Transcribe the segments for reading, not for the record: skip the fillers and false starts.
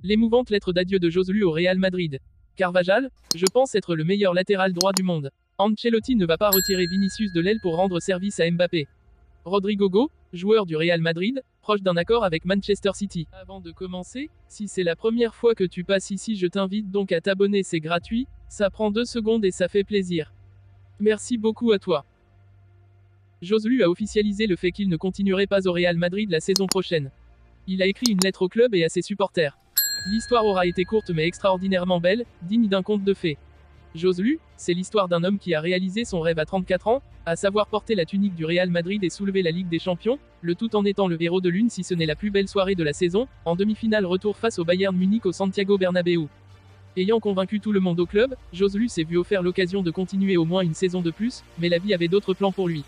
L'émouvante lettre d'adieu de Joselu au Real Madrid. Carvajal, je pense être le meilleur latéral droit du monde. Ancelotti ne va pas retirer Vinicius de l'aile pour rendre service à Mbappé. Rodrigo Go, joueur du Real Madrid, proche d'un accord avec Manchester City. Avant de commencer, si c'est la première fois que tu passes ici, je t'invite donc à t'abonner, c'est gratuit, ça prend 2 secondes et ça fait plaisir. Merci beaucoup à toi. Joselu a officialisé le fait qu'il ne continuerait pas au Real Madrid la saison prochaine. Il a écrit une lettre au club et à ses supporters. L'histoire aura été courte mais extraordinairement belle, digne d'un conte de fées. Joselu, c'est l'histoire d'un homme qui a réalisé son rêve à 34 ans, à savoir porter la tunique du Real Madrid et soulever la Ligue des Champions, le tout en étant le héros de l'une si ce n'est la plus belle soirée de la saison, en demi-finale retour face au Bayern Munich au Santiago Bernabéu. Ayant convaincu tout le monde au club, Joselu s'est vu offert l'occasion de continuer au moins une saison de plus, mais la vie avait d'autres plans pour lui.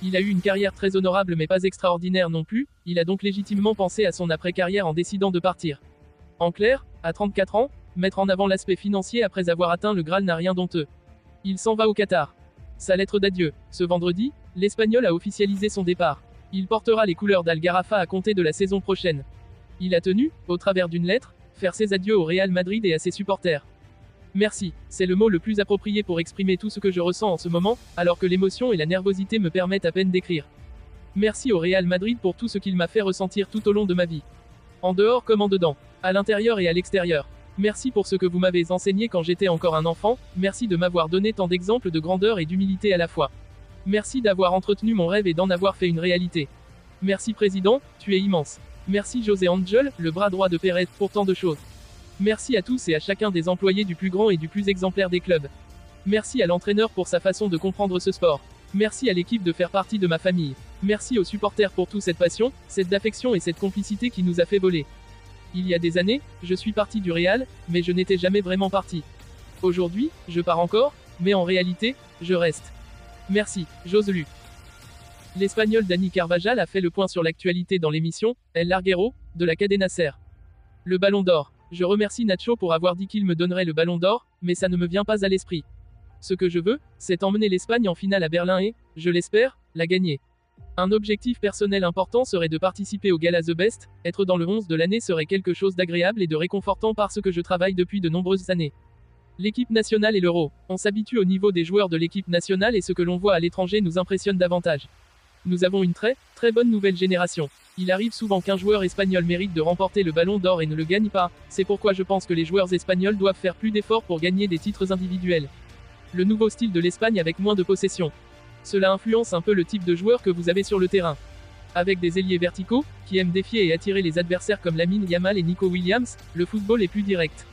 Il a eu une carrière très honorable mais pas extraordinaire non plus, il a donc légitimement pensé à son après-carrière en décidant de partir. En clair, à 34 ans, mettre en avant l'aspect financier après avoir atteint le Graal n'a rien d'honteux. Il s'en va au Qatar. Sa lettre d'adieu. Ce vendredi, l'Espagnol a officialisé son départ. Il portera les couleurs d'Al Gharafa à compter de la saison prochaine. Il a tenu, au travers d'une lettre, faire ses adieux au Real Madrid et à ses supporters. Merci, c'est le mot le plus approprié pour exprimer tout ce que je ressens en ce moment, alors que l'émotion et la nervosité me permettent à peine d'écrire. Merci au Real Madrid pour tout ce qu'il m'a fait ressentir tout au long de ma vie. En dehors comme en dedans, à l'intérieur et à l'extérieur. Merci pour ce que vous m'avez enseigné quand j'étais encore un enfant, merci de m'avoir donné tant d'exemples de grandeur et d'humilité à la fois. Merci d'avoir entretenu mon rêve et d'en avoir fait une réalité. Merci président, tu es immense. Merci José Angel, le bras droit de Pérez, pour tant de choses. Merci à tous et à chacun des employés du plus grand et du plus exemplaire des clubs. Merci à l'entraîneur pour sa façon de comprendre ce sport. Merci à l'équipe de faire partie de ma famille. Merci aux supporters pour toute cette passion, cette affection et cette complicité qui nous a fait voler. Il y a des années, je suis parti du Real, mais je n'étais jamais vraiment parti. Aujourd'hui, je pars encore, mais en réalité, je reste. Merci, Joselu. L'Espagnol Dani Carvajal a fait le point sur l'actualité dans l'émission El Larguero de la Cadena Ser. Le Ballon d'Or. Je remercie Nacho pour avoir dit qu'il me donnerait le Ballon d'Or, mais ça ne me vient pas à l'esprit. Ce que je veux, c'est emmener l'Espagne en finale à Berlin et, je l'espère, la gagner. Un objectif personnel important serait de participer au Gala The Best, être dans le 11 de l'année serait quelque chose d'agréable et de réconfortant parce que je travaille depuis de nombreuses années. L'équipe nationale et l'Euro. On s'habitue au niveau des joueurs de l'équipe nationale et ce que l'on voit à l'étranger nous impressionne davantage. Nous avons une très bonne nouvelle génération. Il arrive souvent qu'un joueur espagnol mérite de remporter le Ballon d'Or et ne le gagne pas, c'est pourquoi je pense que les joueurs espagnols doivent faire plus d'efforts pour gagner des titres individuels. Le nouveau style de l'Espagne avec moins de possession. Cela influence un peu le type de joueur que vous avez sur le terrain. Avec des ailiers verticaux, qui aiment défier et attirer les adversaires comme Lamine Yamal et Nico Williams, le football est plus direct.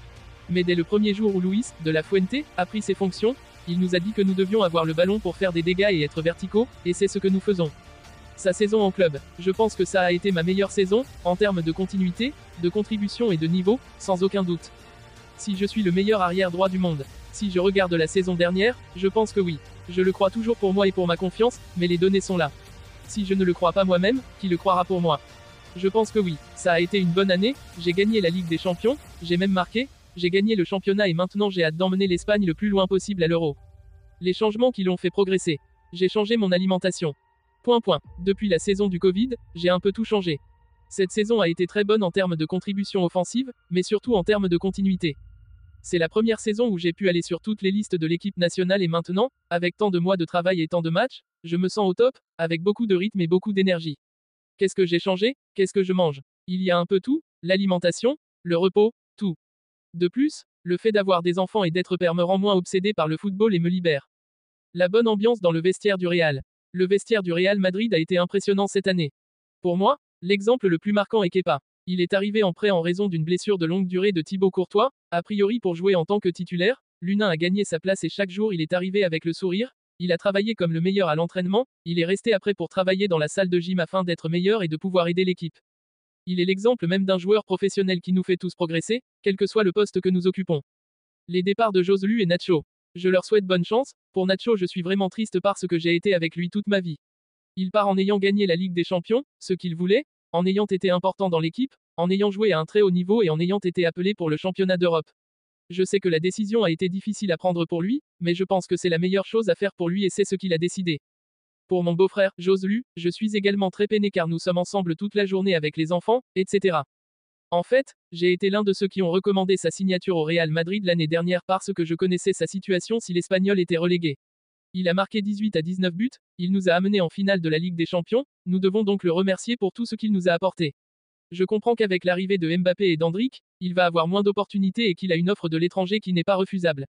Mais dès le premier jour où Luis, de la Fuente, a pris ses fonctions, il nous a dit que nous devions avoir le ballon pour faire des dégâts et être verticaux, et c'est ce que nous faisons. Sa saison en club, je pense que ça a été ma meilleure saison, en termes de continuité, de contribution et de niveau, sans aucun doute. Si je suis le meilleur arrière droit du monde, si je regarde la saison dernière, je pense que oui. Je le crois toujours pour moi et pour ma confiance, mais les données sont là. Si je ne le crois pas moi-même, qui le croira pour moi? Je pense que oui, ça a été une bonne année, j'ai gagné la Ligue des Champions, j'ai même marqué, j'ai gagné le championnat et maintenant j'ai hâte d'emmener l'Espagne le plus loin possible à l'Euro. Les changements qui l'ont fait progresser. J'ai changé mon alimentation. Depuis la saison du Covid, j'ai un peu tout changé. Cette saison a été très bonne en termes de contribution offensive, mais surtout en termes de continuité. C'est la première saison où j'ai pu aller sur toutes les listes de l'équipe nationale et maintenant, avec tant de mois de travail et tant de matchs, je me sens au top, avec beaucoup de rythme et beaucoup d'énergie. Qu'est-ce que j'ai changé? Qu'est-ce que je mange? Il y a un peu tout, l'alimentation, le repos, tout. De plus, le fait d'avoir des enfants et d'être père me rend moins obsédé par le football et me libère. La bonne ambiance dans le vestiaire du Real. Le vestiaire du Real Madrid a été impressionnant cette année. Pour moi, l'exemple le plus marquant est Kepa. Il est arrivé en prêt en raison d'une blessure de longue durée de Thibaut Courtois, a priori pour jouer en tant que titulaire, l'U1 a gagné sa place et chaque jour il est arrivé avec le sourire, il a travaillé comme le meilleur à l'entraînement, il est resté après pour travailler dans la salle de gym afin d'être meilleur et de pouvoir aider l'équipe. Il est l'exemple même d'un joueur professionnel qui nous fait tous progresser, quel que soit le poste que nous occupons. Les départs de Joselu et Nacho. Je leur souhaite bonne chance, pour Nacho je suis vraiment triste parce que j'ai été avec lui toute ma vie. Il part en ayant gagné la Ligue des Champions, ce qu'il voulait, en ayant été important dans l'équipe, en ayant joué à un très haut niveau et en ayant été appelé pour le championnat d'Europe. Je sais que la décision a été difficile à prendre pour lui, mais je pense que c'est la meilleure chose à faire pour lui et c'est ce qu'il a décidé. Pour mon beau-frère, Joselu, je suis également très peiné car nous sommes ensemble toute la journée avec les enfants, etc. En fait, j'ai été l'un de ceux qui ont recommandé sa signature au Real Madrid l'année dernière parce que je connaissais sa situation si l'Espagnol était relégué. Il a marqué 18 à 19 buts, il nous a amenés en finale de la Ligue des Champions, nous devons donc le remercier pour tout ce qu'il nous a apporté. Je comprends qu'avec l'arrivée de Mbappé et d'Endrick, il va avoir moins d'opportunités et qu'il a une offre de l'étranger qui n'est pas refusable.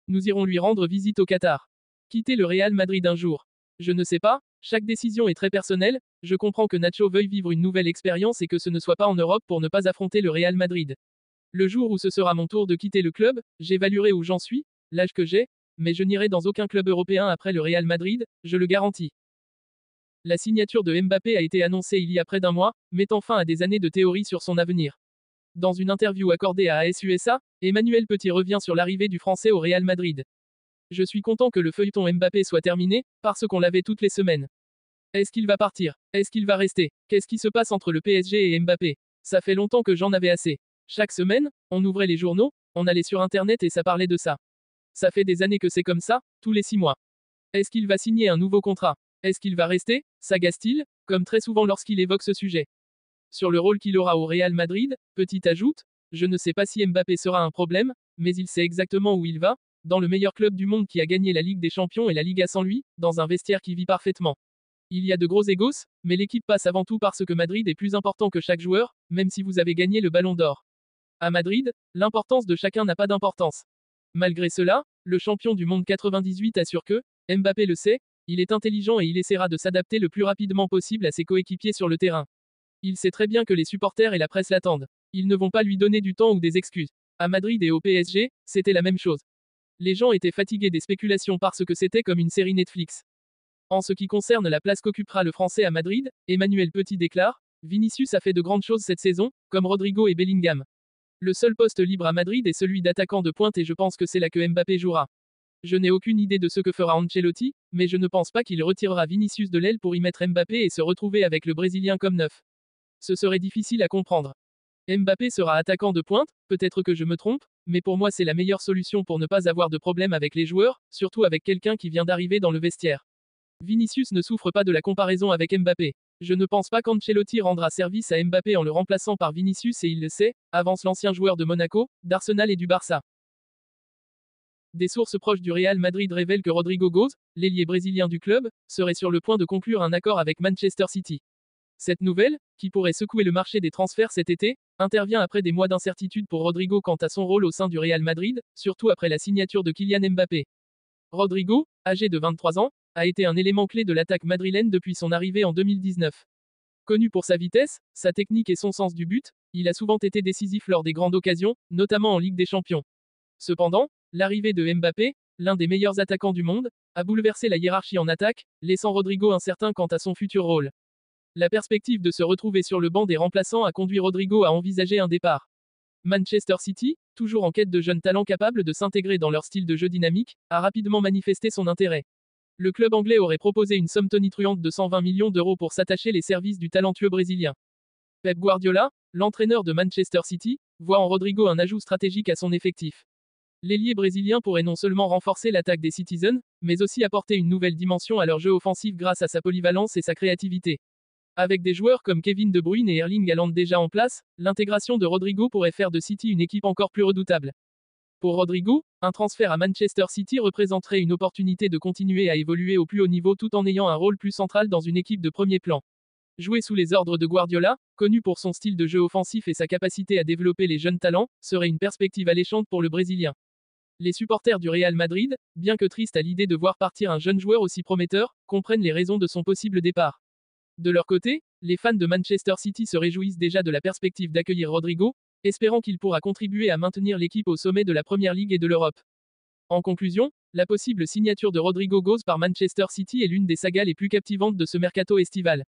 Nous irons lui rendre visite au Qatar. Quitter le Real Madrid un jour. Je ne sais pas, chaque décision est très personnelle, je comprends que Nacho veuille vivre une nouvelle expérience et que ce ne soit pas en Europe pour ne pas affronter le Real Madrid. Le jour où ce sera mon tour de quitter le club, j'évaluerai où j'en suis, l'âge que j'ai, mais je n'irai dans aucun club européen après le Real Madrid, je le garantis. La signature de Mbappé a été annoncée il y a près d'un mois, mettant fin à des années de théorie sur son avenir. Dans une interview accordée à AS USA, Emmanuel Petit revient sur l'arrivée du Français au Real Madrid. Je suis content que le feuilleton Mbappé soit terminé, parce qu'on l'avait toutes les semaines. Est-ce qu'il va partir? Est-ce qu'il va rester? Qu'est-ce qui se passe entre le PSG et Mbappé? Ça fait longtemps que j'en avais assez. Chaque semaine, on ouvrait les journaux, on allait sur internet et ça parlait de ça. Ça fait des années que c'est comme ça, tous les 6 mois. Est-ce qu'il va signer un nouveau contrat? Est-ce qu'il va rester? S'agace-t-il, comme très souvent lorsqu'il évoque ce sujet? Sur le rôle qu'il aura au Real Madrid, Petit ajoute, je ne sais pas si Mbappé sera un problème, mais il sait exactement où il va, dans le meilleur club du monde qui a gagné la Ligue des Champions et la Liga sans lui, dans un vestiaire qui vit parfaitement. Il y a de gros égos, mais l'équipe passe avant tout parce que Madrid est plus important que chaque joueur, même si vous avez gagné le Ballon d'Or. À Madrid, l'importance de chacun n'a pas d'importance. Malgré cela, le champion du monde 98 assure que, Mbappé le sait, il est intelligent et il essaiera de s'adapter le plus rapidement possible à ses coéquipiers sur le terrain. Il sait très bien que les supporters et la presse l'attendent. Ils ne vont pas lui donner du temps ou des excuses. À Madrid et au PSG, c'était la même chose. Les gens étaient fatigués des spéculations parce que c'était comme une série Netflix. En ce qui concerne la place qu'occupera le Français à Madrid, Emmanuel Petit déclare, Vinicius a fait de grandes choses cette saison, comme Rodrigo et Bellingham. Le seul poste libre à Madrid est celui d'attaquant de pointe et je pense que c'est là que Mbappé jouera. Je n'ai aucune idée de ce que fera Ancelotti, mais je ne pense pas qu'il retirera Vinicius de l'aile pour y mettre Mbappé et se retrouver avec le Brésilien comme neuf. Ce serait difficile à comprendre. Mbappé sera attaquant de pointe, peut-être que je me trompe, mais pour moi c'est la meilleure solution pour ne pas avoir de problème avec les joueurs, surtout avec quelqu'un qui vient d'arriver dans le vestiaire. Vinicius ne souffre pas de la comparaison avec Mbappé. Je ne pense pas qu'Ancelotti rendra service à Mbappé en le remplaçant par Vinicius et il le sait, avance l'ancien joueur de Monaco, d'Arsenal et du Barça. Des sources proches du Real Madrid révèlent que Rodrigo Goes, l'ailier brésilien du club, serait sur le point de conclure un accord avec Manchester City. Cette nouvelle, qui pourrait secouer le marché des transferts cet été, intervient après des mois d'incertitude pour Rodrigo quant à son rôle au sein du Real Madrid, surtout après la signature de Kylian Mbappé. Rodrigo, âgé de 23 ans, a été un élément clé de l'attaque madrilène depuis son arrivée en 2019. Connu pour sa vitesse, sa technique et son sens du but, il a souvent été décisif lors des grandes occasions, notamment en Ligue des Champions. Cependant, l'arrivée de Mbappé, l'un des meilleurs attaquants du monde, a bouleversé la hiérarchie en attaque, laissant Rodrigo incertain quant à son futur rôle. La perspective de se retrouver sur le banc des remplaçants a conduit Rodrigo à envisager un départ. Manchester City, toujours en quête de jeunes talents capables de s'intégrer dans leur style de jeu dynamique, a rapidement manifesté son intérêt. Le club anglais aurait proposé une somme tonitruante de 120 millions d'euros pour s'attacher les services du talentueux brésilien. Pep Guardiola, l'entraîneur de Manchester City, voit en Rodrigo un ajout stratégique à son effectif. L'ailier brésilien pourrait non seulement renforcer l'attaque des Citizens, mais aussi apporter une nouvelle dimension à leur jeu offensif grâce à sa polyvalence et sa créativité. Avec des joueurs comme Kevin De Bruyne et Erling Haaland déjà en place, l'intégration de Rodrigo pourrait faire de City une équipe encore plus redoutable. Pour Rodrigo, un transfert à Manchester City représenterait une opportunité de continuer à évoluer au plus haut niveau tout en ayant un rôle plus central dans une équipe de premier plan. Jouer sous les ordres de Guardiola, connu pour son style de jeu offensif et sa capacité à développer les jeunes talents, serait une perspective alléchante pour le Brésilien. Les supporters du Real Madrid, bien que tristes à l'idée de voir partir un jeune joueur aussi prometteur, comprennent les raisons de son possible départ. De leur côté, les fans de Manchester City se réjouissent déjà de la perspective d'accueillir Rodrigo, espérant qu'il pourra contribuer à maintenir l'équipe au sommet de la Première Ligue et de l'Europe. En conclusion, la possible signature de Rodrigo Goes par Manchester City est l'une des sagas les plus captivantes de ce mercato estival.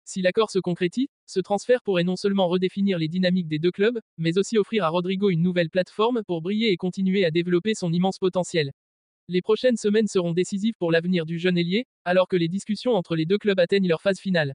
Si l'accord se concrétise, ce transfert pourrait non seulement redéfinir les dynamiques des deux clubs, mais aussi offrir à Rodrigo une nouvelle plateforme pour briller et continuer à développer son immense potentiel. Les prochaines semaines seront décisives pour l'avenir du jeune ailier, alors que les discussions entre les deux clubs atteignent leur phase finale.